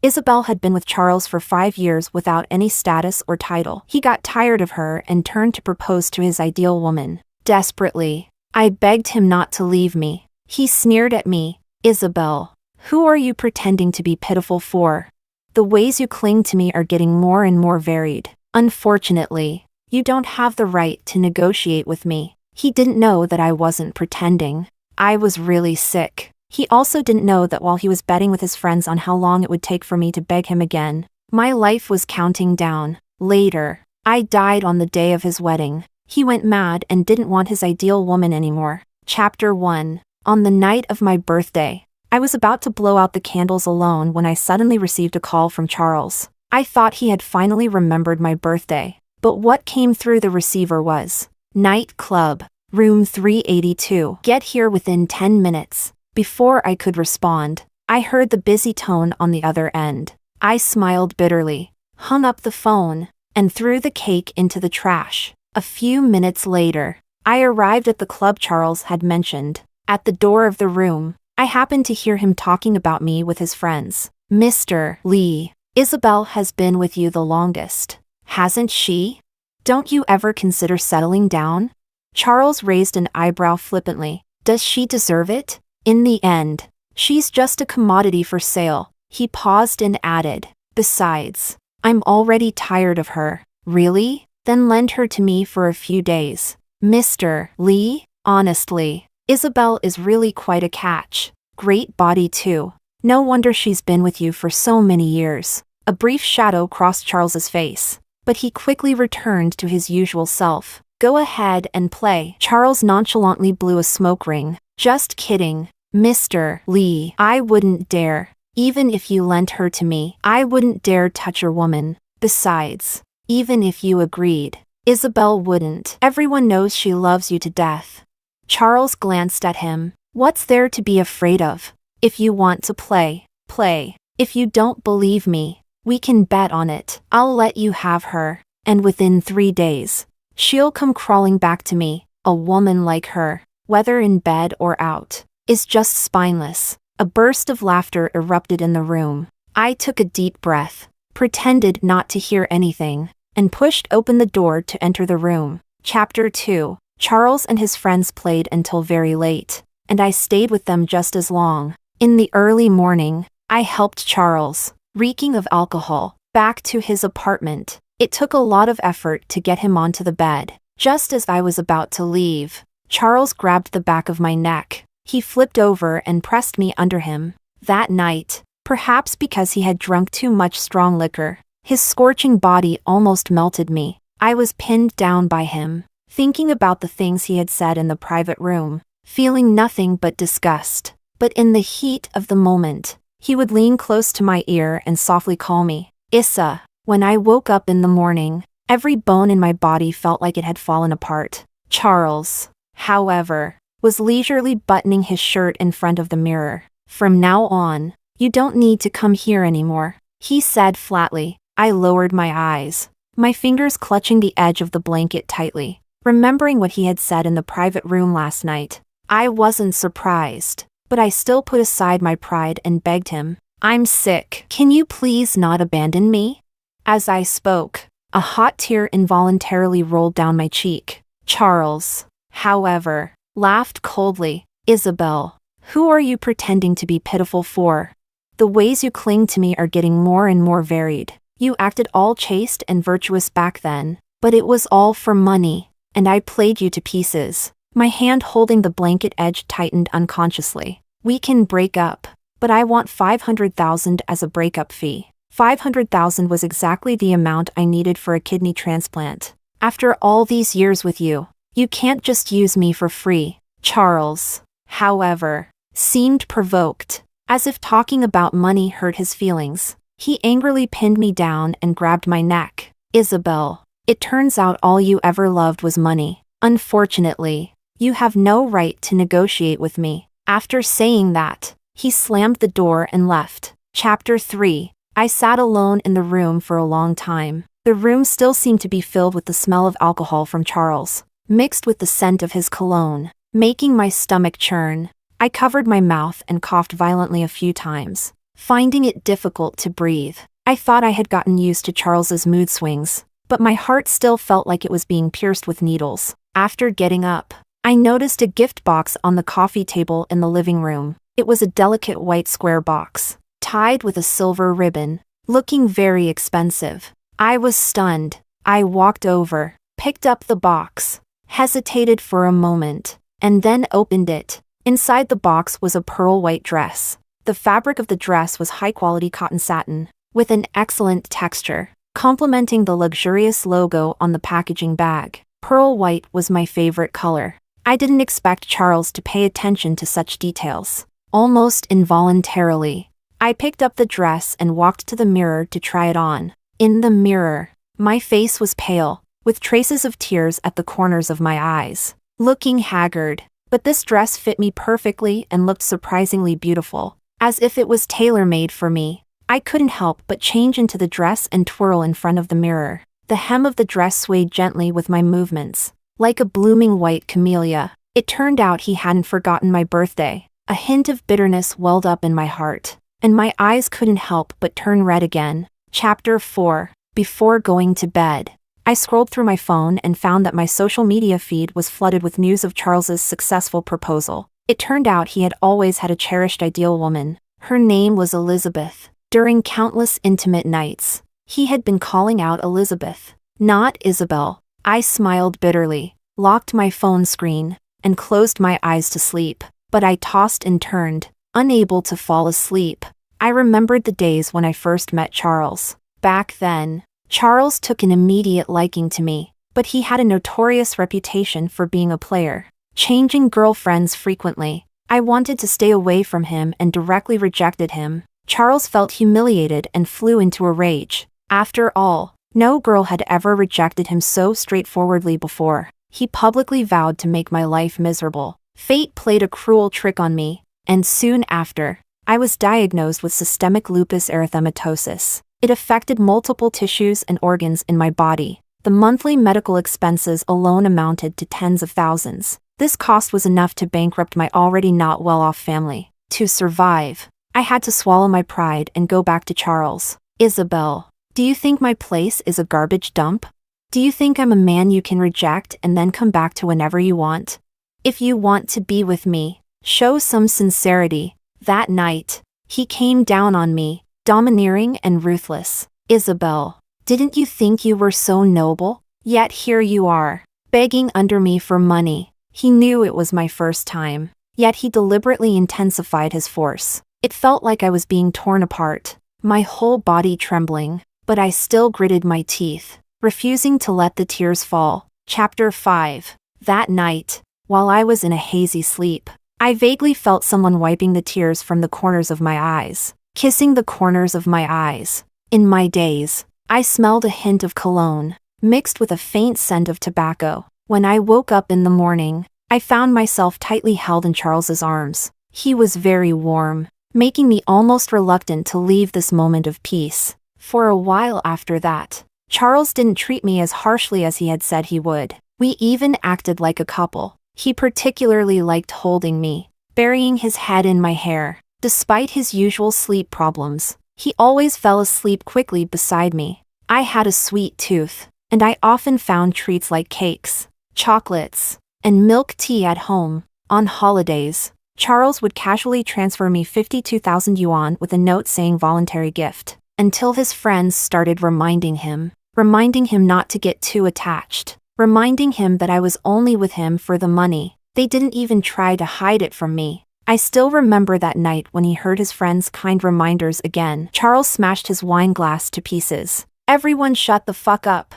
Isabel had been with Charles for 5 years without any status or title. He got tired of her and turned to propose to his ideal woman. Desperately, I begged him not to leave me. He sneered at me. Isabel, who are you pretending to be pitiful for? The ways you cling to me are getting more and more varied. Unfortunately, you don't have the right to negotiate with me. He didn't know that I wasn't pretending. I was really sick. He also didn't know that while he was betting with his friends on how long it would take for me to beg him again, my life was counting down. Later, I died on the day of his wedding. He went mad and didn't want his ideal woman anymore. Chapter 1. On the night of my birthday, I was about to blow out the candles alone when I suddenly received a call from Charles. I thought he had finally remembered my birthday, but what came through the receiver was, "Night Club, room 382. Get here within 10 minutes. Before I could respond, I heard the busy tone on the other end. I smiled bitterly, hung up the phone, and threw the cake into the trash. A few minutes later, I arrived at the club Charles had mentioned. At the door of the room, I happened to hear him talking about me with his friends. "Mr. Lee, Isabel has been with you the longest, hasn't she? Don't you ever consider settling down?" Charles raised an eyebrow flippantly. "Does she deserve it? In the end, she's just a commodity for sale." He paused and added, "Besides, I'm already tired of her." "Really? Then lend her to me for a few days." "Mr. Lee, honestly, Isabel is really quite a catch. Great body too. No wonder she's been with you for so many years." A brief shadow crossed Charles's face, but he quickly returned to his usual self. "Go ahead and play." Charles nonchalantly blew a smoke ring. "Just kidding, Mr. Lee. I wouldn't dare. Even if you lent her to me, I wouldn't dare touch your woman. Besides, even if you agreed, Isabel wouldn't. Everyone knows she loves you to death." Charles glanced at him. "What's there to be afraid of? If you want to play, play. If you don't believe me, we can bet on it. I'll let you have her, and within 3 days, she'll come crawling back to me. A woman like her, whether in bed or out, is just spineless." A burst of laughter erupted in the room. I took a deep breath, pretended not to hear anything, and pushed open the door to enter the room. Chapter 2. Charles and his friends played until very late, and I stayed with them just as long. In the early morning, I helped Charles, reeking of alcohol, back to his apartment. It took a lot of effort to get him onto the bed. Just as I was about to leave, Charles grabbed the back of my neck. He flipped over and pressed me under him. That night, perhaps because he had drunk too much strong liquor, his scorching body almost melted me. I was pinned down by him, thinking about the things he had said in the private room, feeling nothing but disgust. But in the heat of the moment, he would lean close to my ear and softly call me Issa. When I woke up in the morning, every bone in my body felt like it had fallen apart. Charles, however, was leisurely buttoning his shirt in front of the mirror. "From now on, you don't need to come here anymore," he said flatly. I lowered my eyes, my fingers clutching the edge of the blanket tightly, remembering what he had said in the private room last night. I wasn't surprised, but I still put aside my pride and begged him, "I'm sick. Can you please not abandon me?" As I spoke, a hot tear involuntarily rolled down my cheek. Charles, however, laughed coldly. "Isabel, who are you pretending to be pitiful for? The ways you cling to me are getting more and more varied. You acted all chaste and virtuous back then, but it was all for money, and I played you to pieces." My hand holding the blanket edge tightened unconsciously. "We can break up, but I want 500,000 as a breakup fee." 500,000 was exactly the amount I needed for a kidney transplant. "After all these years with you, you can't just use me for free." Charles, however, seemed provoked, as if talking about money hurt his feelings. He angrily pinned me down and grabbed my neck. "Isabel, it turns out all you ever loved was money. Unfortunately, you have no right to negotiate with me." After saying that, he slammed the door and left. Chapter 3. I sat alone in the room for a long time. The room still seemed to be filled with the smell of alcohol from Charles, mixed with the scent of his cologne, making my stomach churn. I covered my mouth and coughed violently a few times. finding it difficult to breathe. I thought I had gotten used to Charles's mood swings, but my heart still felt like it was being pierced with needles. After getting up, I noticed a gift box on the coffee table in the living room. It was a delicate white square box, tied with a silver ribbon, looking very expensive. I was stunned. I walked over, picked up the box, hesitated for a moment, and then opened it. Inside the box was a pearl white dress. The fabric of the dress was high-quality cotton satin, with an excellent texture, complementing the luxurious logo on the packaging bag. Pearl white was my favorite color. I didn't expect Charles to pay attention to such details. Almost involuntarily, I picked up the dress and walked to the mirror to try it on. In the mirror, my face was pale, with traces of tears at the corners of my eyes, looking haggard. But this dress fit me perfectly and looked surprisingly beautiful, as if it was tailor-made for me. I couldn't help but change into the dress and twirl in front of the mirror. The hem of the dress swayed gently with my movements, like a blooming white camellia. It turned out he hadn't forgotten my birthday. A hint of bitterness welled up in my heart, and my eyes couldn't help but turn red again. Chapter 4. Before going to bed, I scrolled through my phone and found that my social media feed was flooded with news of Charles's successful proposal. It turned out he had always had a cherished ideal woman. Her name was Elizabeth. During countless intimate nights, he had been calling out Elizabeth, not Isabel. I smiled bitterly, locked my phone screen, and closed my eyes to sleep. But I tossed and turned, unable to fall asleep. I remembered the days when I first met Charles. Back then, Charles took an immediate liking to me, but he had a notorious reputation for being a player, changing girlfriends frequently. I wanted to stay away from him and directly rejected him. Charles felt humiliated and flew into a rage. After all, no girl had ever rejected him so straightforwardly before. He publicly vowed to make my life miserable. Fate played a cruel trick on me, and soon after, I was diagnosed with systemic lupus erythematosus. It affected multiple tissues and organs in my body. The monthly medical expenses alone amounted to tens of thousands. This cost was enough to bankrupt my already not well-off family. To survive, I had to swallow my pride and go back to Charles. Isabel, do you think my place is a garbage dump? Do you think I'm a man you can reject and then come back to whenever you want? If you want to be with me, show some sincerity. That night, he came down on me, domineering and ruthless. Isabel, didn't you think you were so noble? Yet here you are, begging under me for money. He knew it was my first time, yet he deliberately intensified his force. It felt like I was being torn apart, my whole body trembling, but I still gritted my teeth, refusing to let the tears fall. Chapter 5. That night, while I was in a hazy sleep, I vaguely felt someone wiping the tears from the corners of my eyes, kissing the corners of my eyes. In my daze, I smelled a hint of cologne, mixed with a faint scent of tobacco. When I woke up in the morning, I found myself tightly held in Charles's arms. He was very warm, making me almost reluctant to leave this moment of peace. For a while after that, Charles didn't treat me as harshly as he had said he would. We even acted like a couple. He particularly liked holding me, burying his head in my hair. Despite his usual sleep problems, he always fell asleep quickly beside me. I had a sweet tooth, and I often found treats like cakes, chocolates, and milk tea at home. On holidays, Charles would casually transfer me 52,000 yuan with a note saying voluntary gift, until his friends started reminding him not to get too attached, reminding him that I was only with him for the money. They didn't even try to hide it from me. I still remember that night when he heard his friends' kind reminders again. Charles smashed his wine glass to pieces. Everyone shut the fuck up.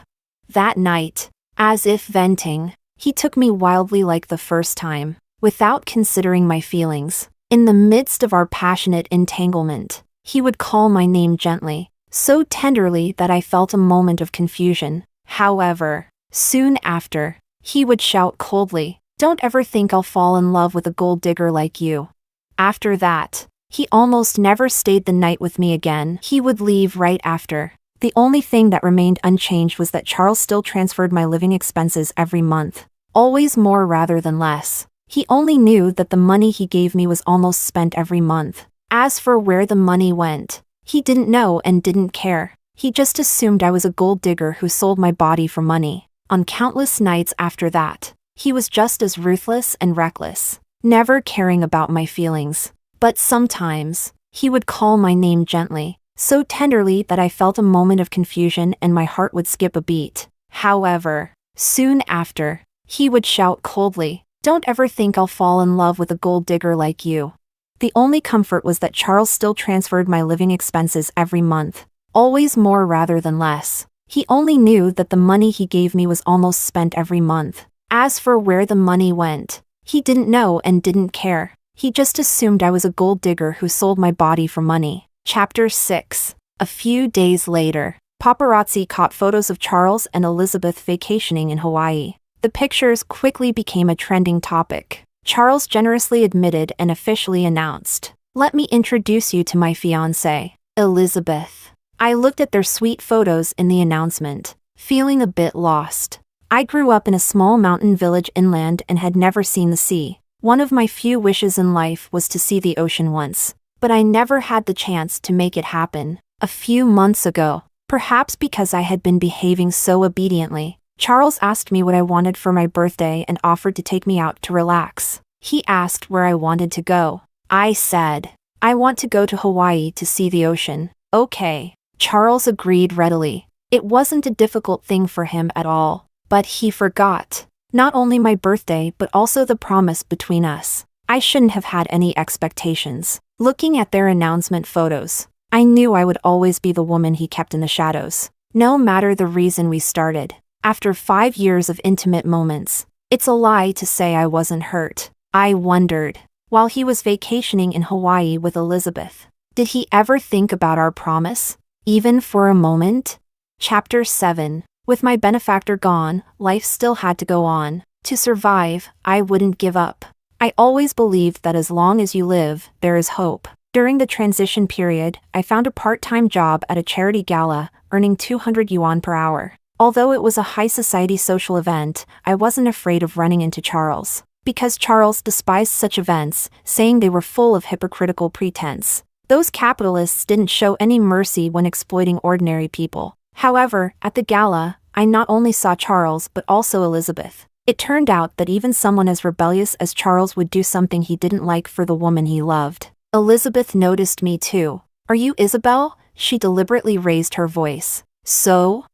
That night, as if venting, he took me wildly like the first time, without considering my feelings. In the midst of our passionate entanglement, he would call my name gently, so tenderly that I felt a moment of confusion. However, soon after, he would shout coldly, "Don't ever think I'll fall in love with a gold digger like you." After that, he almost never stayed the night with me again. He would leave right after. The only thing that remained unchanged was that Charles still transferred my living expenses every month, always more rather than less. He only knew that the money he gave me was almost spent every month. As for where the money went, he didn't know and didn't care. He just assumed I was a gold digger who sold my body for money. On countless nights after that, he was just as ruthless and reckless, never caring about my feelings. But sometimes, he would call my name gently, so tenderly that I felt a moment of confusion and my heart would skip a beat. However, soon after, he would shout coldly, "Don't ever think I'll fall in love with a gold digger like you." The only comfort was that Charles still transferred my living expenses every month, always more rather than less. He only knew that the money he gave me was almost spent every month. As for where the money went, he didn't know and didn't care. He just assumed I was a gold digger who sold my body for money. Chapter 6. A few days later, paparazzi caught photos of Charles and Elizabeth vacationing in Hawaii. The pictures quickly became a trending topic. Charles generously admitted and officially announced, "Let me introduce you to my fiancée, Elizabeth." I looked at their sweet photos in the announcement, feeling a bit lost. I grew up in a small mountain village inland and had never seen the sea. One of my few wishes in life was to see the ocean once, but I never had the chance to make it happen. A few months ago, perhaps because I had been behaving so obediently, Charles asked me what I wanted for my birthday and offered to take me out to relax. He asked where I wanted to go. I said, "I want to go to Hawaii to see the ocean." "Okay." Charles agreed readily. It wasn't a difficult thing for him at all, but he forgot. Not only my birthday but also the promise between us. I shouldn't have had any expectations. Looking at their announcement photos, I knew I would always be the woman he kept in the shadows. No matter the reason we started. After 5 years of intimate moments, it's a lie to say I wasn't hurt. I wondered, while he was vacationing in Hawaii with Elizabeth, did he ever think about our promise? Even for a moment? Chapter 7. With my benefactor gone, life still had to go on. To survive, I wouldn't give up. I always believed that as long as you live, there is hope. During the transition period, I found a part-time job at a charity gala, earning 200 yuan per hour. Although it was a high society social event, I wasn't afraid of running into Charles. Because Charles despised such events, saying they were full of hypocritical pretense. Those capitalists didn't show any mercy when exploiting ordinary people. However, at the gala, I not only saw Charles but also Elizabeth. It turned out that even someone as rebellious as Charles would do something he didn't like for the woman he loved. Elizabeth noticed me too. "Are you Isabel?" She deliberately raised her voice. "So?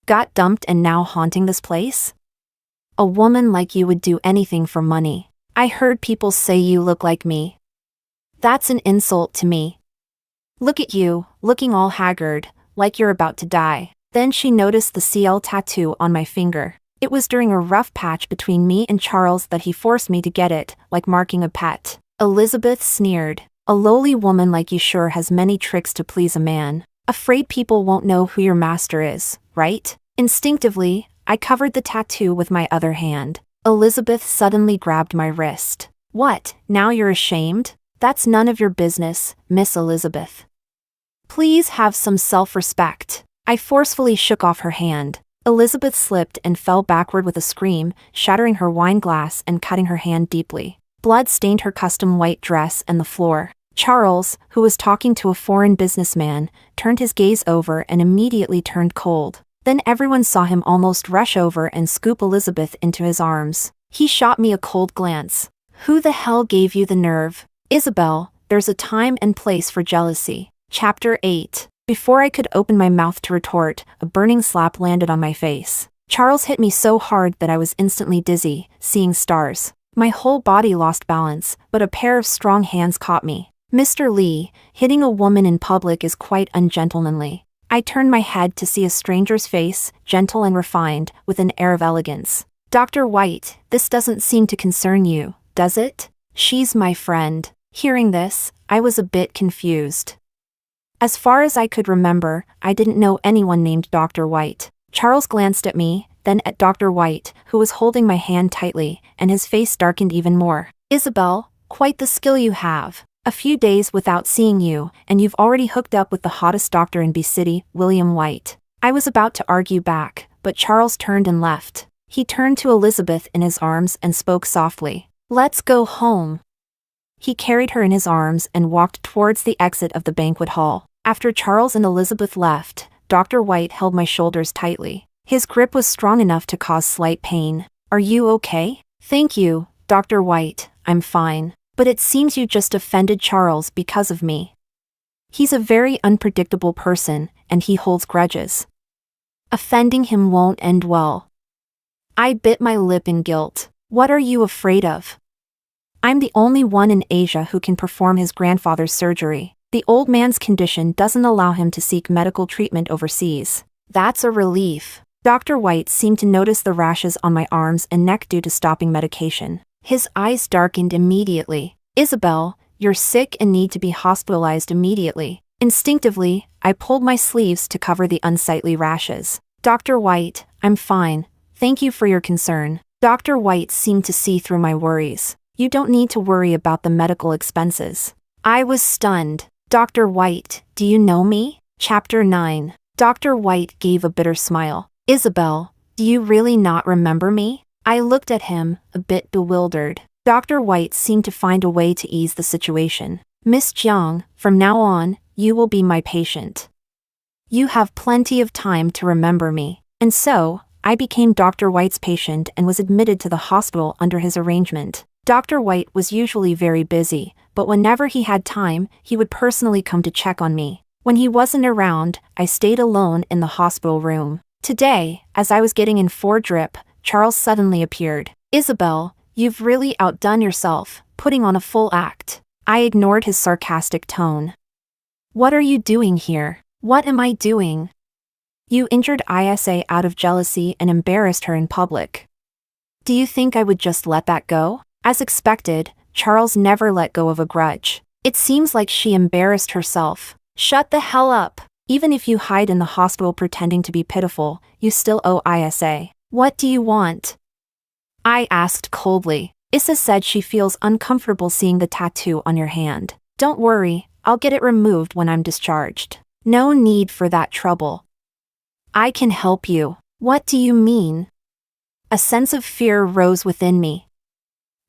Got dumped and now haunting this place? A woman like you would do anything for money. I heard people say you look like me. That's an insult to me. Look at you, looking all haggard, like you're about to die." Then she noticed the CL tattoo on my finger. It was during a rough patch between me and Charles that he forced me to get it, like marking a pet. Elizabeth sneered. "A lowly woman like you sure has many tricks to please a man. Afraid people won't know who your master is, right?" Instinctively, I covered the tattoo with my other hand. Elizabeth suddenly grabbed my wrist. "What, now you're ashamed? That's none of your business, Miss Elizabeth. Please have some self-respect." I forcefully shook off her hand. Elizabeth slipped and fell backward with a scream, shattering her wine glass and cutting her hand deeply. Blood stained her custom white dress and the floor. Charles, who was talking to a foreign businessman, turned his gaze over and immediately turned cold. Then everyone saw him almost rush over and scoop Elizabeth into his arms. He shot me a cold glance. "Who the hell gave you the nerve? Isabel, there's a time and place for jealousy." Chapter 8. Before I could open my mouth to retort, a burning slap landed on my face. Charles hit me so hard that I was instantly dizzy, seeing stars. My whole body lost balance, but a pair of strong hands caught me. "Mr. Lee, hitting a woman in public is quite ungentlemanly." I turned my head to see a stranger's face, gentle and refined, with an air of elegance. "Dr. White, this doesn't seem to concern you, does it?" "She's my friend." Hearing this, I was a bit confused. As far as I could remember, I didn't know anyone named Dr. White. Charles glanced at me, then at Dr. White, who was holding my hand tightly, and his face darkened even more. "Isabel, quite the skill you have. A few days without seeing you, and you've already hooked up with the hottest doctor in B-City, William White." I was about to argue back, but Charles turned and left. He turned to Elizabeth in his arms and spoke softly. "Let's go home." He carried her in his arms and walked towards the exit of the banquet hall. After Charles and Elizabeth left, Dr. White held my shoulders tightly. His grip was strong enough to cause slight pain. "Are you okay?" "Thank you, Dr. White, I'm fine. But it seems you just offended Charles because of me. He's a very unpredictable person, and he holds grudges. Offending him won't end well." I bit my lip in guilt. "What are you afraid of?" "I'm the only one in Asia who can perform his grandfather's surgery. The old man's condition doesn't allow him to seek medical treatment overseas." "That's a relief." Dr. White seemed to notice the rashes on my arms and neck due to stopping medication. His eyes darkened immediately. "Isabel, you're sick and need to be hospitalized immediately." Instinctively, I pulled my sleeves to cover the unsightly rashes. "Dr. White, I'm fine. Thank you for your concern." Dr. White seemed to see through my worries. "You don't need to worry about the medical expenses." I was stunned. "Dr. White, do you know me?" Chapter 9. Dr. White gave a bitter smile. "Isabel, do you really not remember me?" I looked at him, a bit bewildered. Dr. White seemed to find a way to ease the situation. "Miss Jiang, from now on, you will be my patient. You have plenty of time to remember me." And so, I became Dr. White's patient and was admitted to the hospital under his arrangement. Dr. White was usually very busy, but whenever he had time, he would personally come to check on me. When he wasn't around, I stayed alone in the hospital room. Today, as I was getting in for drip, Charles suddenly appeared. "Isabel, you've really outdone yourself, putting on a full act." I ignored his sarcastic tone. "What are you doing here?" "What am I doing?" "You injured Isa out of jealousy and embarrassed her in public. Do you think I would just let that go?" As expected, Charles never let go of a grudge. "It seems like she embarrassed herself." "Shut the hell up. Even if you hide in the hospital pretending to be pitiful, you still owe Isa. What do you want?" I asked coldly. "Issa said she feels uncomfortable seeing the tattoo on your hand." "Don't worry, I'll get it removed when I'm discharged." "No need for that trouble. I can help you." "What do you mean?" A sense of fear rose within me.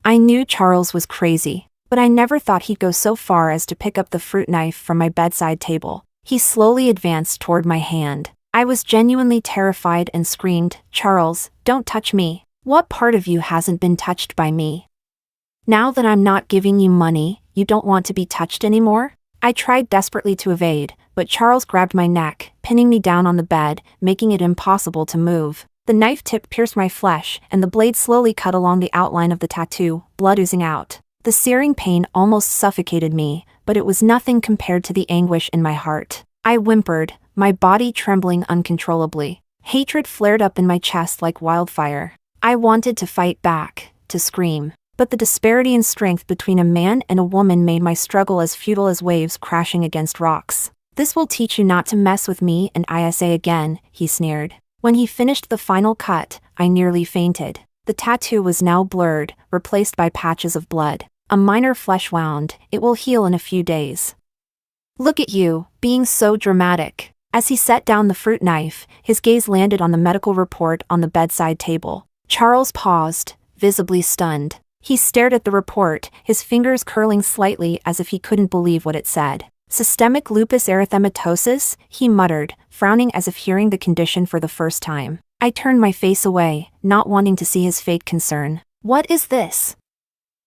I knew Charles was crazy, but I never thought he'd go so far as to pick up the fruit knife from my bedside table. He slowly advanced toward my hand. I was genuinely terrified and screamed, "Charles, don't touch me. What part of you hasn't been touched by me? Now that I'm not giving you money, you don't want to be touched anymore?" I tried desperately to evade, but Charles grabbed my neck, pinning me down on the bed, making it impossible to move. The knife tip pierced my flesh, and the blade slowly cut along the outline of the tattoo, blood oozing out. The searing pain almost suffocated me, but it was nothing compared to the anguish in my heart. I whimpered, my body trembling uncontrollably. Hatred flared up in my chest like wildfire. I wanted to fight back, to scream, but the disparity in strength between a man and a woman made my struggle as futile as waves crashing against rocks. "This will teach you not to mess with me and Isa again," he sneered. When he finished the final cut, I nearly fainted. The tattoo was now blurred, replaced by patches of blood. A minor flesh wound, it will heal in a few days. "Look at you, being so dramatic." As he set down the fruit knife, his gaze landed on the medical report on the bedside table. Charles paused, visibly stunned. He stared at the report, his fingers curling slightly as if he couldn't believe what it said. "Systemic lupus erythematosus," he muttered, frowning as if hearing the condition for the first time. I turned my face away, not wanting to see his fake concern. "What is this?"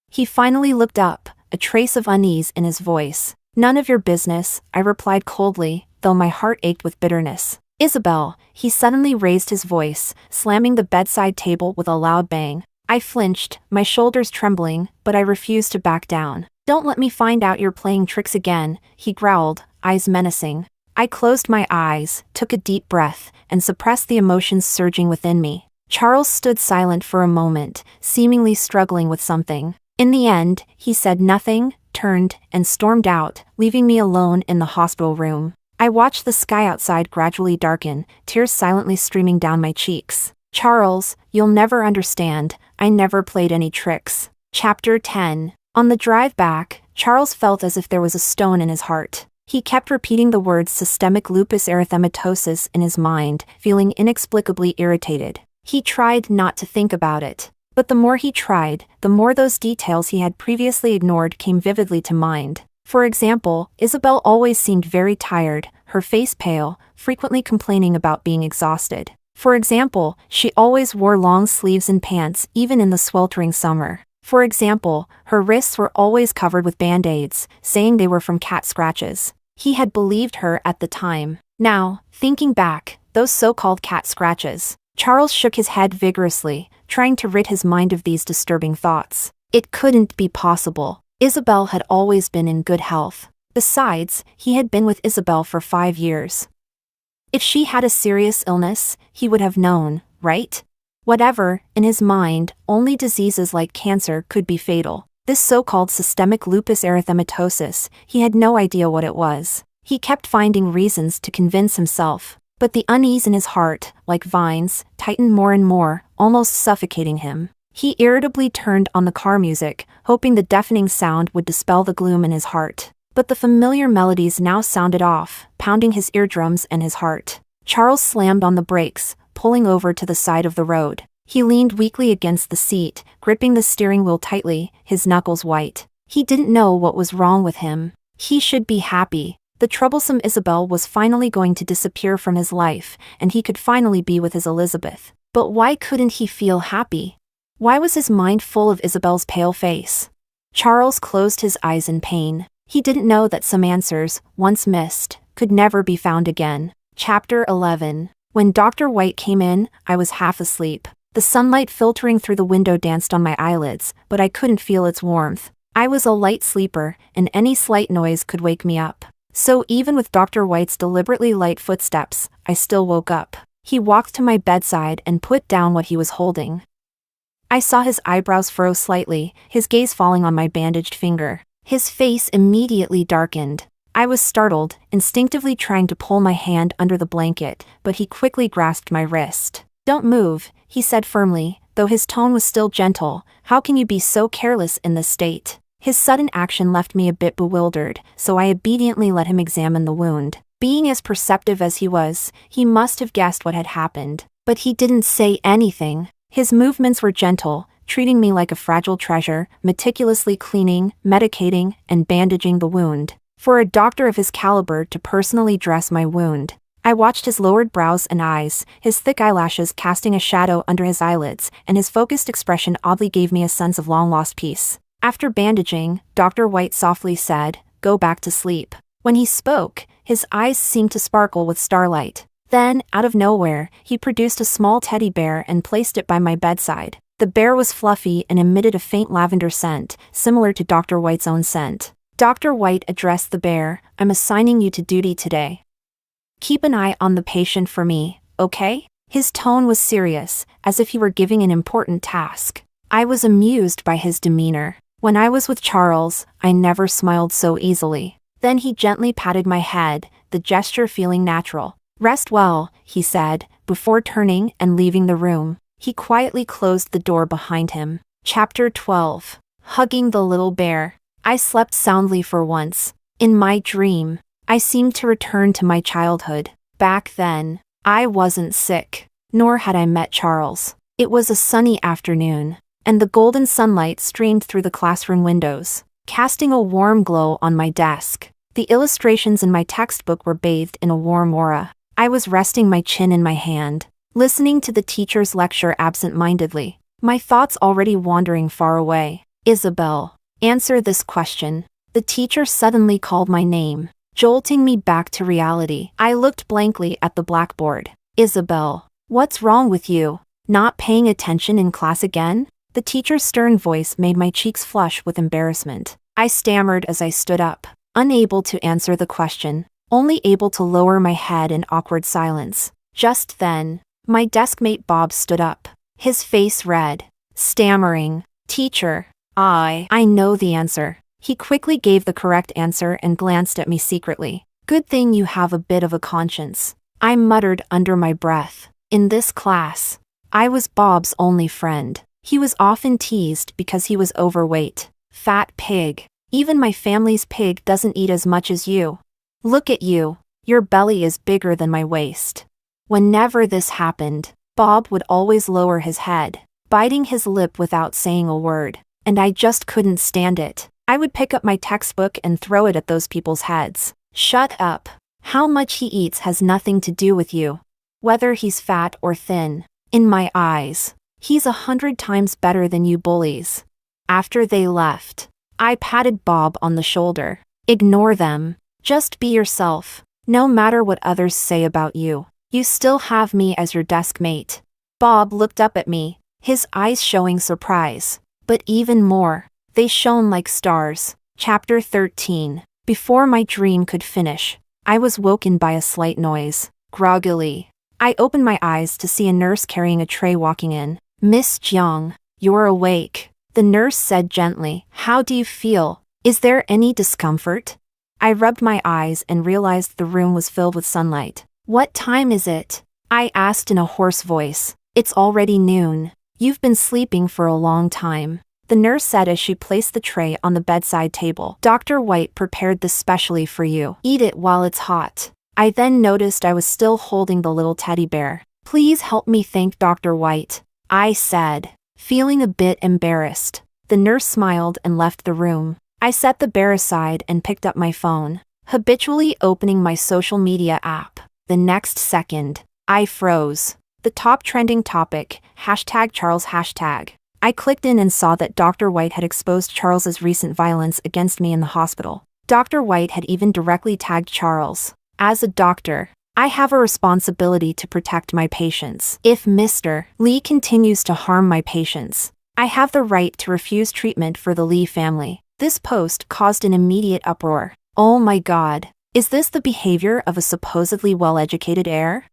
He finally looked up, a trace of unease in his voice. "None of your business," I replied coldly, though my heart ached with bitterness. "Isabel," he suddenly raised his voice, slamming the bedside table with a loud bang. I flinched, my shoulders trembling, but I refused to back down. "Don't let me find out you're playing tricks again," he growled, eyes menacing. I closed my eyes, took a deep breath, and suppressed the emotions surging within me. Charles stood silent for a moment, seemingly struggling with something. In the end, he said nothing, turned, and stormed out, leaving me alone in the hospital room. I watched the sky outside gradually darken, tears silently streaming down my cheeks. "Charles, you'll never understand, I never played any tricks." Chapter 10. On the drive back, Charles felt as if there was a stone in his heart. He kept repeating the words systemic lupus erythematosus in his mind, feeling inexplicably irritated. He tried not to think about it. But the more he tried, the more those details he had previously ignored came vividly to mind. For example, Isabel always seemed very tired, her face pale, frequently complaining about being exhausted. For example, she always wore long sleeves and pants even in the sweltering summer. For example, her wrists were always covered with band-aids, saying they were from cat scratches. He had believed her at the time. Now, thinking back, those so-called cat scratches. Charles shook his head vigorously, trying to rid his mind of these disturbing thoughts. It couldn't be possible. Isabel had always been in good health. Besides, he had been with Isabel for 5 years. If she had a serious illness, he would have known, right? Whatever, in his mind, only diseases like cancer could be fatal. This so-called systemic lupus erythematosus, he had no idea what it was. He kept finding reasons to convince himself, but the unease in his heart, like vines, tightened more and more, almost suffocating him. He irritably turned on the car music, hoping the deafening sound would dispel the gloom in his heart. But the familiar melodies now sounded off, pounding his eardrums and his heart. Charles slammed on the brakes, pulling over to the side of the road. He leaned weakly against the seat, gripping the steering wheel tightly, his knuckles white. He didn't know what was wrong with him. He should be happy. The troublesome Isabel was finally going to disappear from his life, and he could finally be with his Elizabeth. But why couldn't he feel happy? Why was his mind full of Isabel's pale face? Charles closed his eyes in pain. He didn't know that some answers, once missed, could never be found again. Chapter 11. When Dr. White came in, I was half asleep. The sunlight filtering through the window danced on my eyelids, but I couldn't feel its warmth. I was a light sleeper, and any slight noise could wake me up. So even with Dr. White's deliberately light footsteps, I still woke up. He walked to my bedside and put down what he was holding. I saw his eyebrows furrow slightly, his gaze falling on my bandaged finger. His face immediately darkened. I was startled, instinctively trying to pull my hand under the blanket, but he quickly grasped my wrist. "Don't move," he said firmly, though his tone was still gentle. "How can you be so careless in this state?" His sudden action left me a bit bewildered, so I obediently let him examine the wound. Being as perceptive as he was, he must have guessed what had happened. But he didn't say anything. His movements were gentle, treating me like a fragile treasure, meticulously cleaning, medicating, and bandaging the wound. For a doctor of his caliber to personally dress my wound. I watched his lowered brows and eyes, his thick eyelashes casting a shadow under his eyelids, and his focused expression oddly gave me a sense of long-lost peace. After bandaging, Dr. White softly said, "Go back to sleep." When he spoke, his eyes seemed to sparkle with starlight. Then, out of nowhere, he produced a small teddy bear and placed it by my bedside. The bear was fluffy and emitted a faint lavender scent, similar to Dr. White's own scent. Dr. White addressed the bear, "I'm assigning you to duty today. Keep an eye on the patient for me, okay?" His tone was serious, as if he were giving an important task. I was amused by his demeanor. When I was with Charles, I never smiled so easily. Then he gently patted my head, the gesture feeling natural. "Rest well," he said, before turning and leaving the room. He quietly closed the door behind him. Chapter 12. Hugging the little bear. I slept soundly for once. In my dream, I seemed to return to my childhood. Back then, I wasn't sick, nor had I met Charles. It was a sunny afternoon, and the golden sunlight streamed through the classroom windows, casting a warm glow on my desk. The illustrations in my textbook were bathed in a warm aura. I was resting my chin in my hand, listening to the teacher's lecture absent-mindedly, my thoughts already wandering far away. "Isabel, answer this question." The teacher suddenly called my name, jolting me back to reality. I looked blankly at the blackboard. "Isabel, what's wrong with you? Not paying attention in class again?" The teacher's stern voice made my cheeks flush with embarrassment. I stammered as I stood up, unable to answer the question, only able to lower my head in awkward silence. Just then, my deskmate Bob stood up, his face red, stammering, "Teacher, I know the answer." He quickly gave the correct answer and glanced at me secretly. "Good thing you have a bit of a conscience," I muttered under my breath. In this class, I was Bob's only friend. He was often teased because he was overweight. "Fat pig. Even my family's pig doesn't eat as much as you. Look at you. Your belly is bigger than my waist." Whenever this happened, Bob would always lower his head, biting his lip without saying a word, and I just couldn't stand it. I would pick up my textbook and throw it at those people's heads. Shut up. How much he eats has nothing to do with you. Whether he's fat or thin. In my eyes, he's 100 times better than you bullies. After they left, I patted Bob on the shoulder. Ignore them. Just be yourself. No matter what others say about you, you still have me as your desk mate. Bob looked up at me, his eyes showing surprise. But even more, they shone like stars. Chapter 13. Before my dream could finish, I was woken by a slight noise. Groggily, I opened my eyes to see a nurse carrying a tray walking in. Miss Jiang, you're awake, the nurse said gently. How do you feel? Is there any discomfort? I rubbed my eyes and realized the room was filled with sunlight. What time is it? I asked in a hoarse voice. It's already noon. You've been sleeping for a long time, the nurse said as she placed the tray on the bedside table. Dr. White prepared this specially for you. Eat it while it's hot. I then noticed I was still holding the little teddy bear. Please help me thank Dr. White, I said, feeling a bit embarrassed. The nurse smiled and left the room. I set the bear aside and picked up my phone, habitually opening my social media app. The next second, I froze. The top trending topic, #Charles hashtag. I clicked in and saw that Dr. White had exposed Charles's recent violence against me in the hospital. Dr. White had even directly tagged Charles. As a doctor, I have a responsibility to protect my patients. If Mr. Lee continues to harm my patients, I have the right to refuse treatment for the Lee family. This post caused an immediate uproar. Oh my God, is this the behavior of a supposedly well-educated heir?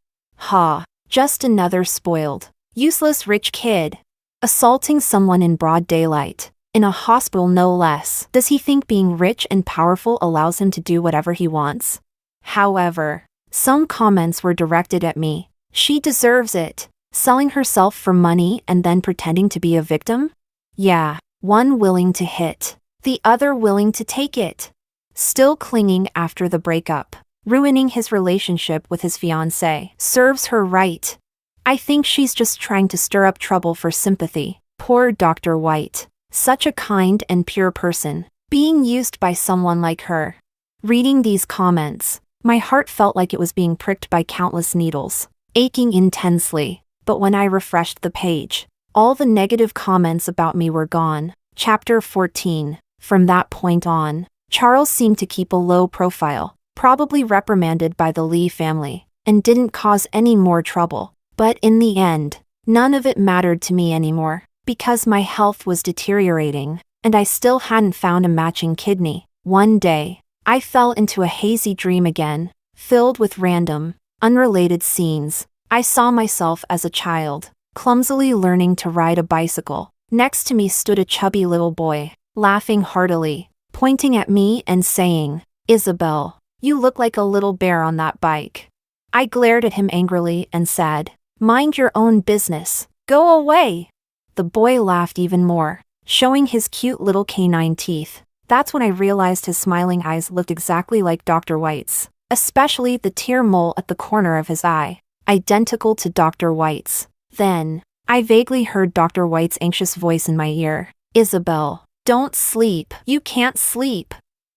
Ha. Just another spoiled, useless rich kid. Assaulting someone in broad daylight. In a hospital no less. Does he think being rich and powerful allows him to do whatever he wants? However, some comments were directed at me. She deserves it. Selling herself for money and then pretending to be a victim? Yeah, one willing to hit, the other willing to take it. Still clinging after the breakup. Ruining his relationship with his fiancée. Serves her right. I think she's just trying to stir up trouble for sympathy. Poor Dr. White. Such a kind and pure person. Being used by someone like her. Reading these comments, my heart felt like it was being pricked by countless needles, aching intensely. But when I refreshed the page, all the negative comments about me were gone. Chapter 14. From that point on, Charles seemed to keep a low profile. Probably reprimanded by the Lee family, and didn't cause any more trouble. But in the end, none of it mattered to me anymore, because my health was deteriorating, and I still hadn't found a matching kidney. One day, I fell into a hazy dream again, filled with random, unrelated scenes. I saw myself as a child, clumsily learning to ride a bicycle. Next to me stood a chubby little boy, laughing heartily, pointing at me and saying, "Isabel, you look like a little bear on that bike." I glared at him angrily and said, "Mind your own business. Go away." The boy laughed even more, showing his cute little canine teeth. That's when I realized his smiling eyes looked exactly like Dr. White's, especially the tear mole at the corner of his eye, identical to Dr. White's. Then, I vaguely heard Dr. White's anxious voice in my ear. "Isabel, don't sleep. You can't sleep."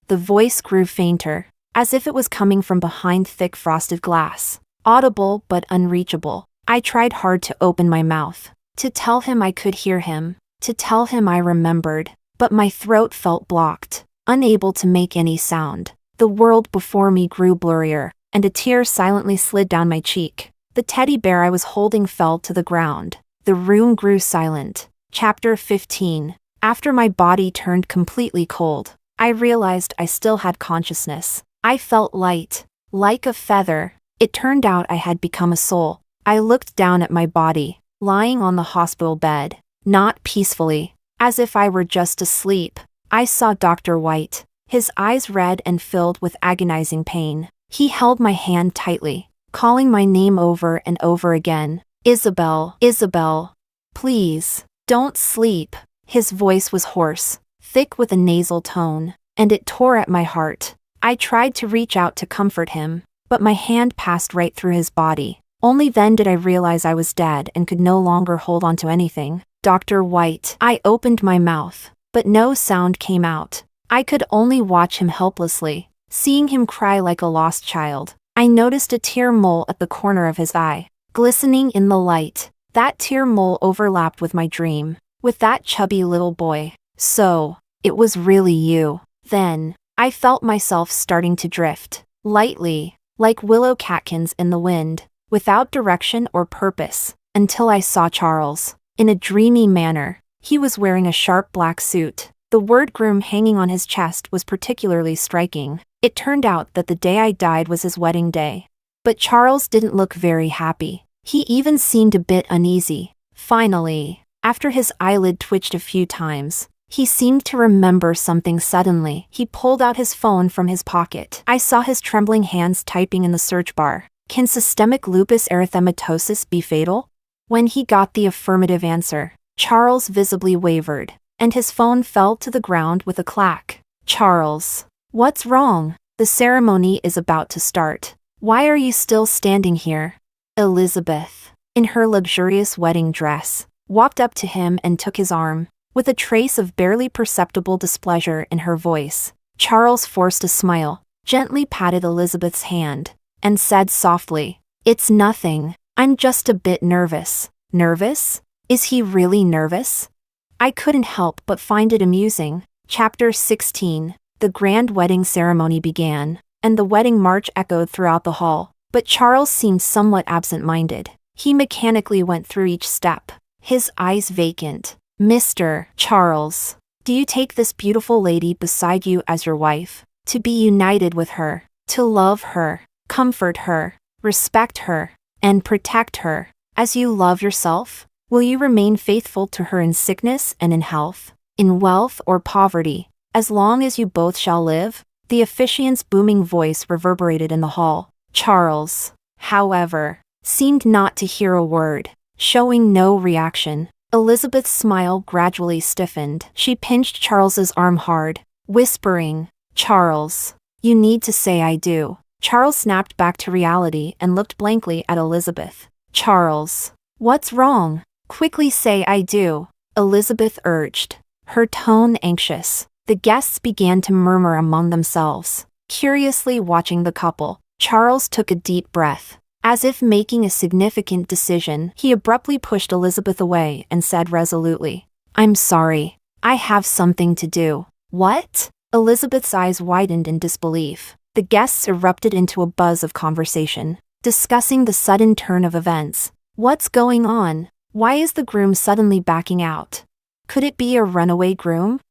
The voice grew fainter, as if it was coming from behind thick frosted glass. Audible but unreachable. I tried hard to open my mouth, to tell him I could hear him, to tell him I remembered, but my throat felt blocked, unable to make any sound. The world before me grew blurrier, and a tear silently slid down my cheek. The teddy bear I was holding fell to the ground. The room grew silent. Chapter 15. After my body turned completely cold, I realized I still had consciousness. I felt light, like a feather. It turned out I had become a soul. I looked down at my body, lying on the hospital bed, not peacefully, as if I were just asleep. I saw Dr. White, his eyes red and filled with agonizing pain. He held my hand tightly, calling my name over and over again. "Isabel, Isabel, please, don't sleep." His voice was hoarse, thick with a nasal tone, and it tore at my heart. I tried to reach out to comfort him, but my hand passed right through his body. Only then did I realize I was dead and could no longer hold on to anything. Dr. White. I opened my mouth, but no sound came out. I could only watch him helplessly, seeing him cry like a lost child. I noticed a tear mole at the corner of his eye, glistening in the light. That tear mole overlapped with my dream, with that chubby little boy. So, it was really you. Then, I felt myself starting to drift, lightly, like willow catkins in the wind, without direction or purpose, until I saw Charles. In a dreamy manner, he was wearing a sharp black suit. The word groom hanging on his chest was particularly striking. It turned out that the day I died was his wedding day. But Charles didn't look very happy. He even seemed a bit uneasy. Finally, after his eyelid twitched a few times, he seemed to remember something suddenly. He pulled out his phone from his pocket. I saw his trembling hands typing in the search bar. Can systemic lupus erythematosus be fatal? When he got the affirmative answer, Charles visibly wavered, and his phone fell to the ground with a clack. Charles, what's wrong? The ceremony is about to start. Why are you still standing here? Elizabeth, in her luxurious wedding dress, walked up to him and took his arm, with a trace of barely perceptible displeasure in her voice. Charles forced a smile, gently patted Elizabeth's hand, and said softly, "It's nothing. I'm just a bit nervous." Nervous? Is he really nervous? I couldn't help but find it amusing. Chapter 16. The grand wedding ceremony began, and the wedding march echoed throughout the hall, but Charles seemed somewhat absent-minded. He mechanically went through each step, his eyes vacant. Mr. Charles, do you take this beautiful lady beside you as your wife, to be united with her, to love her, comfort her, respect her, and protect her, as you love yourself? Will you remain faithful to her in sickness and in health, in wealth or poverty, as long as you both shall live?" The officiant's booming voice reverberated in the hall. Charles, however, seemed not to hear a word, showing no reaction. Elizabeth's smile gradually stiffened. She pinched Charles's arm hard, whispering, "Charles, you need to say I do." Charles snapped back to reality and looked blankly at Elizabeth. "Charles, what's wrong? Quickly say I do," Elizabeth urged, her tone anxious. The guests began to murmur among themselves, curiously watching the couple. Charles took a deep breath. As if making a significant decision, he abruptly pushed Elizabeth away and said resolutely, "I'm sorry. I have something to do." "What?" Elizabeth's eyes widened in disbelief. The guests erupted into a buzz of conversation, discussing the sudden turn of events. What's going on? Why is the groom suddenly backing out? Could it be a runaway groom?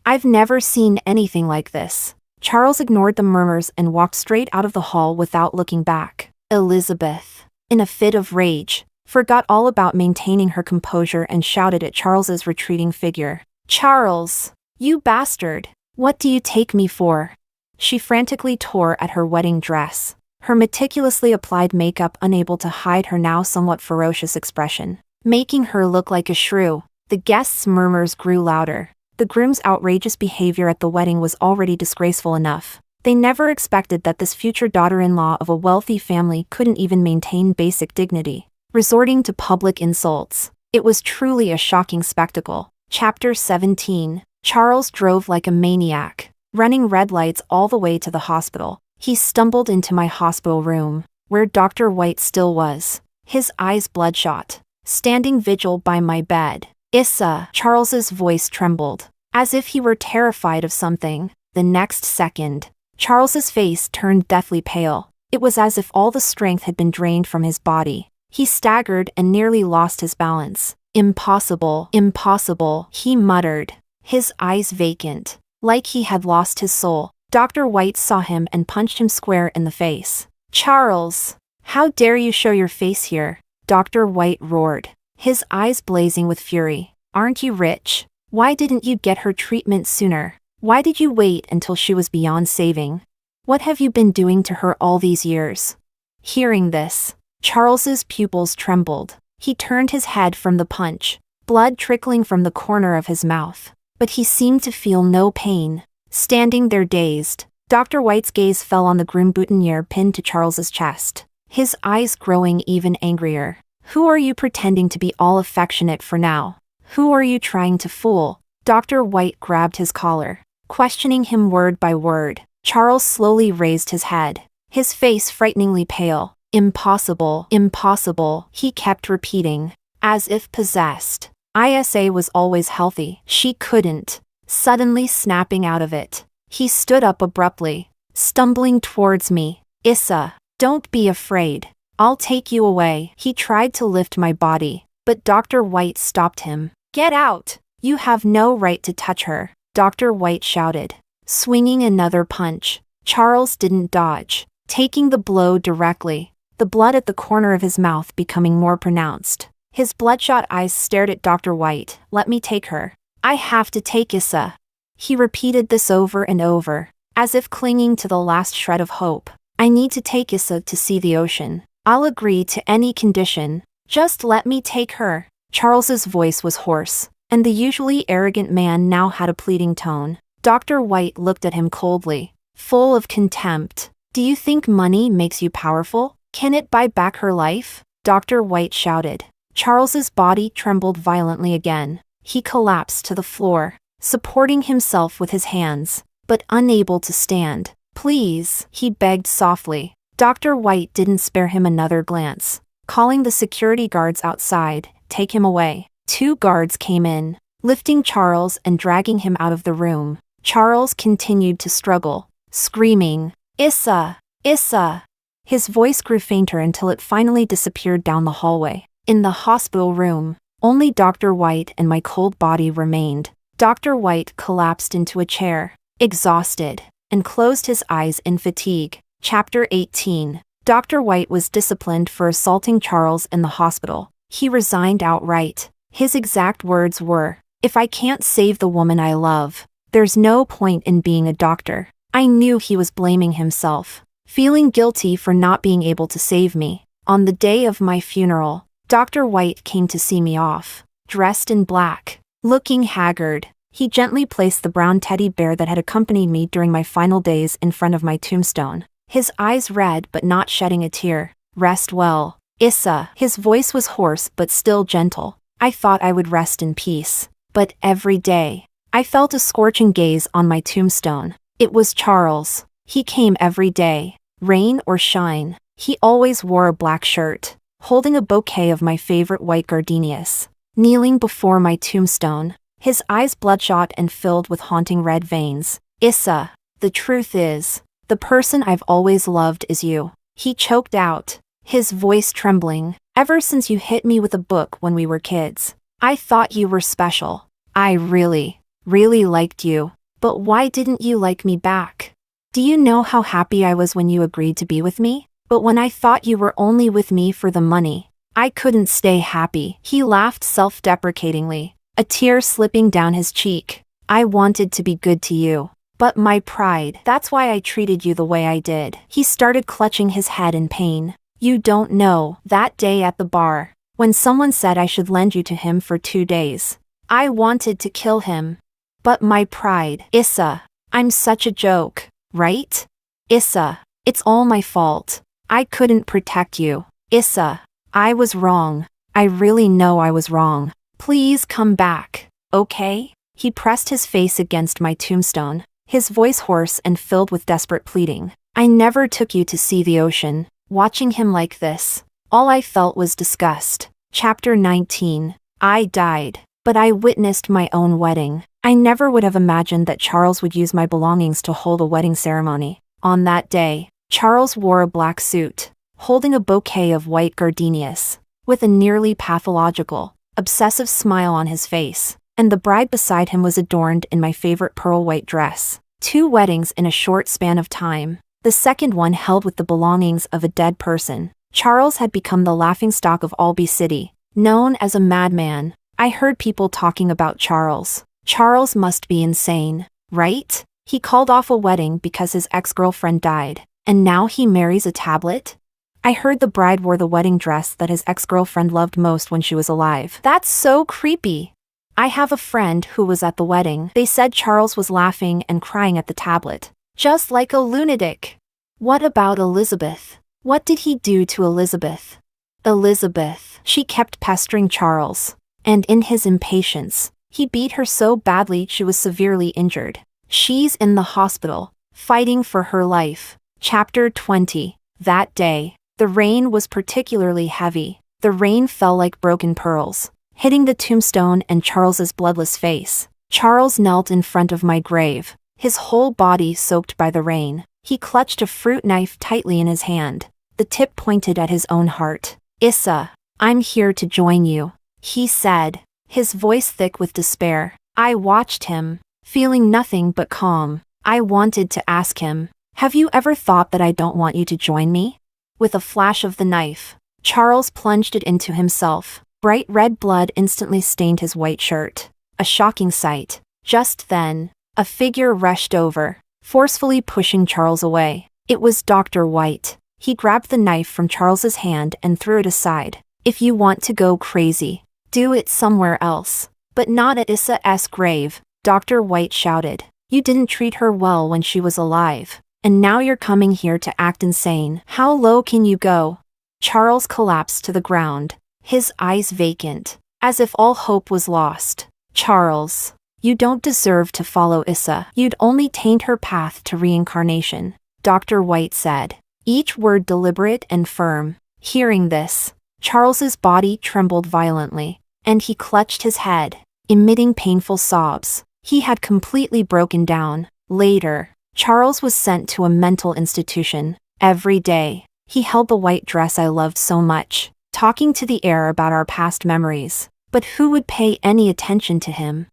I've never seen anything like this. Charles ignored the murmurs and walked straight out of the hall without looking back. Elizabeth, in a fit of rage, forgot all about maintaining her composure and shouted at Charles's retreating figure. "Charles, you bastard! What do you take me for?" She frantically tore at her wedding dress, her meticulously applied makeup unable to hide her now somewhat ferocious expression, making her look like a shrew. The guests' murmurs grew louder. The groom's outrageous behavior at the wedding was already disgraceful enough. They never expected that this future daughter-in-law of a wealthy family couldn't even maintain basic dignity, resorting to public insults. It was truly a shocking spectacle. Chapter 17. Charles drove like a maniac, running red lights all the way to the hospital. He stumbled into my hospital room, where Dr. White still was, his eyes bloodshot, standing vigil by my bed. "Issa," Charles's voice trembled, as if he were terrified of something. The next second, Charles's face turned deathly pale. It was as if all the strength had been drained from his body. He staggered and nearly lost his balance. "Impossible, impossible," he muttered, his eyes vacant, like he had lost his soul. Dr. White saw him and punched him square in the face. "Charles, how dare you show your face here?" Dr. White roared, his eyes blazing with fury. "Aren't you rich? Why didn't you get her treatment sooner? Why did you wait until she was beyond saving? What have you been doing to her all these years?" Hearing this, Charles's pupils trembled. He turned his head from the punch, blood trickling from the corner of his mouth, but he seemed to feel no pain. Standing there dazed, Dr. White's gaze fell on the groom boutonniere pinned to Charles's chest, his eyes growing even angrier. Who are you pretending to be all affectionate for now? Who are you trying to fool? Dr. White grabbed his collar, questioning him word by word. Charles slowly raised his head, his face frighteningly pale. Impossible, impossible, he kept repeating, as if possessed. Isa was always healthy. She couldn't. Suddenly snapping out of it, he stood up abruptly, stumbling towards me. Issa, don't be afraid. I'll take you away. He tried to lift my body, but Dr. White stopped him. Get out! You have no right to touch her, Dr. White shouted, swinging another punch. Charles didn't dodge, taking the blow directly, the blood at the corner of his mouth becoming more pronounced. His bloodshot eyes stared at Dr. White. Let me take her. I have to take Issa. He repeated this over and over, as if clinging to the last shred of hope. I need to take Issa to see the ocean. I'll agree to any condition. Just let me take her. Charles's voice was hoarse, and the usually arrogant man now had a pleading tone. Dr. White looked at him coldly, full of contempt. Do you think money makes you powerful? Can it buy back her life? Dr. White shouted. Charles's body trembled violently again. He collapsed to the floor, supporting himself with his hands, but unable to stand. Please, he begged softly. Dr. White didn't spare him another glance. Calling the security guards outside, take him away. 2 guards came in, lifting Charles and dragging him out of the room. Charles continued to struggle, screaming, Issa! Issa! His voice grew fainter until it finally disappeared down the hallway. In the hospital room, only Dr. White and my cold body remained. Dr. White collapsed into a chair, exhausted, and closed his eyes in fatigue. Chapter 18. Dr. White was disciplined for assaulting Charles in the hospital. He resigned outright. His exact words were, if I can't save the woman I love, there's no point in being a doctor. I knew he was blaming himself, feeling guilty for not being able to save me. On the day of my funeral, Dr. White came to see me off, dressed in black, looking haggard. He gently placed the brown teddy bear that had accompanied me during my final days in front of my tombstone. His eyes red but not shedding a tear. Rest well, Issa. His voice was hoarse but still gentle. I thought I would rest in peace. But every day, I felt a scorching gaze on my tombstone. It was Charles. He came every day, rain or shine. He always wore a black shirt, holding a bouquet of my favorite white gardenias. Kneeling before my tombstone, his eyes bloodshot and filled with haunting red veins. Issa, the truth is, the person I've always loved is you. He choked out, his voice trembling. Ever since you hit me with a book when we were kids, I thought you were special. I really liked you. But why didn't you like me back? Do you know how happy I was when you agreed to be with me? But when I thought you were only with me for the money, I couldn't stay happy. He laughed self-deprecatingly, a tear slipping down his cheek. I wanted to be good to you. But my pride, that's why I treated you the way I did. He started clutching his head in pain. You don't know, that day at the bar, when someone said I should lend you to him for 2 days, I wanted to kill him. But my pride. Issa, I'm such a joke, right? Issa, it's all my fault. I couldn't protect you. Issa, I was wrong. I really know I was wrong. Please come back, okay? He pressed his face against my tombstone, his voice hoarse and filled with desperate pleading. I never took you to see the ocean. Watching him like this, all I felt was disgust. Chapter 19. I died, but I witnessed my own wedding. I never would have imagined that Charles would use my belongings to hold a wedding ceremony. On that day, Charles wore a black suit, holding a bouquet of white gardenias, with a nearly pathological, obsessive smile on his face, and the bride beside him was adorned in my favorite pearl white dress. 2 weddings in a short span of time. The second one held with the belongings of a dead person. Charles had become the laughingstock of Albee City, known as a madman. I heard people talking about Charles. Charles must be insane, right? He called off a wedding because his ex-girlfriend died, and now he marries a tablet? I heard the bride wore the wedding dress that his ex-girlfriend loved most when she was alive. That's so creepy. I have a friend who was at the wedding. They said Charles was laughing and crying at the tablet, just like a lunatic. What about Elizabeth? What did he do to Elizabeth? Elizabeth. She kept pestering Charles. And in his impatience, he beat her so badly she was severely injured. She's in the hospital, fighting for her life. Chapter 20. That day, the rain was particularly heavy. The rain fell like broken pearls, hitting the tombstone and Charles's bloodless face. Charles knelt in front of my grave, his whole body soaked by the rain. He clutched a fruit knife tightly in his hand. The tip pointed at his own heart. "Issa, I'm here to join you," he said, his voice thick with despair. I watched him, feeling nothing but calm. I wanted to ask him, "Have you ever thought that I don't want you to join me?" With a flash of the knife, Charles plunged it into himself. Bright red blood instantly stained his white shirt. A shocking sight. Just then, a figure rushed over, forcefully pushing Charles away. It was Dr. White. He grabbed the knife from Charles's hand and threw it aside. "If you want to go crazy, do it somewhere else, but not at Issa's grave," Dr. White shouted. "You didn't treat her well when she was alive, and now you're coming here to act insane. How low can you go?" Charles collapsed to the ground, his eyes vacant, as if all hope was lost. "Charles, you don't deserve to follow Issa. You'd only taint her path to reincarnation," Dr. White said, each word deliberate and firm. Hearing this, Charles's body trembled violently, and he clutched his head, emitting painful sobs. He had completely broken down. Later, Charles was sent to a mental institution. Every day, he held the white dress I loved so much, talking to the air about our past memories. But who would pay any attention to him?